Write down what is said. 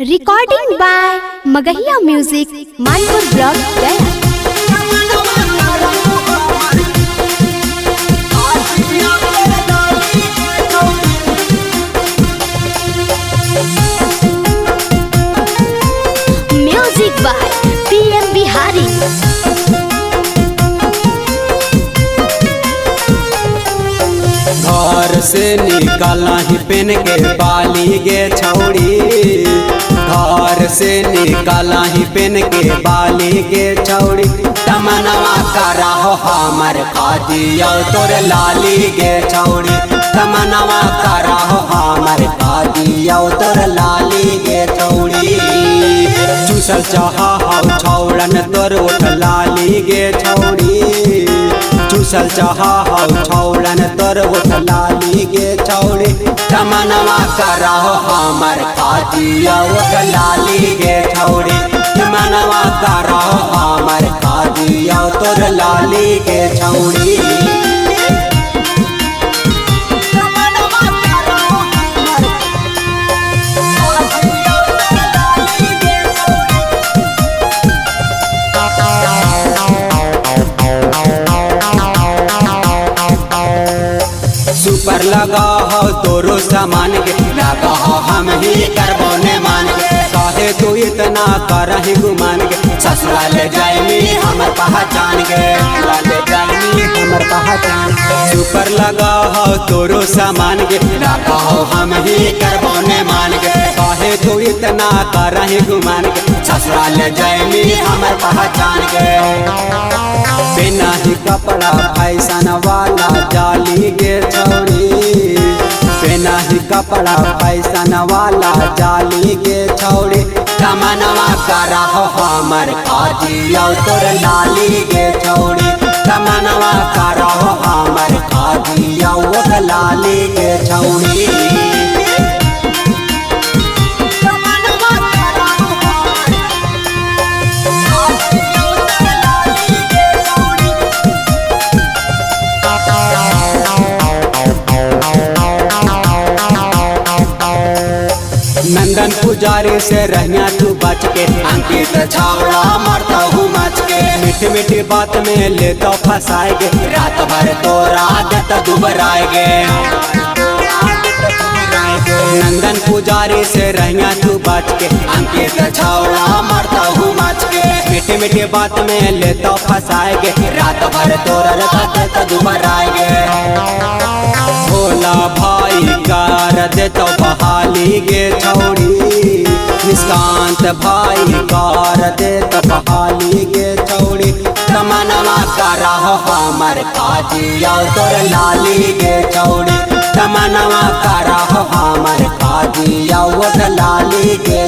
Recording by Magahiya music Manpur block Gaya. Music by PM Bihari. घर से निकाला ही पेन के बाली गे छौड़ी, घर से निकाला ही पेन के बाली गे छौड़ी। तमनवा करा हो हमर कादियो तोर लाली गे छौड़ी, तमनवा करा हो हमर कादियो तोर लाली गे छौड़ी। चूसल चाहा हो छौड़न तोर उठ लाली गे छौड़ी, चूसल चाहा हो छौड़न तोर उठ लाली गे छौड़ी। तमनवा करा हो हमर कादियो उठ लाली गे छौड़ी, तमनवा करा हो हमर कादियो तोर लाली गे छौड़ी। सुपर लगा हो तोरो सामान के, लगा हो हम ही करबोने मान के। काहे तू इतना करही गुमान के, ससुराल जाइमी हमर पहचान के, ले जाइमी हमर पहचान के। सुपर लगा हो तोरो सामान के, लगा हो हम ही करबोने मान के। काहे तू इतना करही गुमान के, ससुराल जाइमी हमर पहचान के। बिना ही कपड़ा फैशन वाला जाली गे छौड़ी, बिना ही कपड़ा फैशन वाला जाली गे छौड़ी। तमनवा करा हो हमर कादियो तोर लाली गे छौड़ी, तमनवा करा हो हमर कादियो उठ लाली गे छौड़ी। नंदन पुजारी से रहना तू बच के, अंकित छावड़ा मरता हूँ मच के। मीठी मीठी बात में ले तो फंसाएगे, रात भर तो रात दुबराएगे। नंदन पुजारी से रहना तू बच के, अंकित छावड़ा मरता हूँ मच के। मीठी मीठी बात में ले तो फंसाएगे, रात भर तो रात दुबराएगे। भोला भाई कर दे तो बहाली गे छौड़ी, निष्कांत भाई कर दे तो बहाली गे छौड़ी। तमनवा करा हो हमर कादियो तोर लाली गे छौड़ी, तमनवा करा हो हमर कादियो उठ लाली गे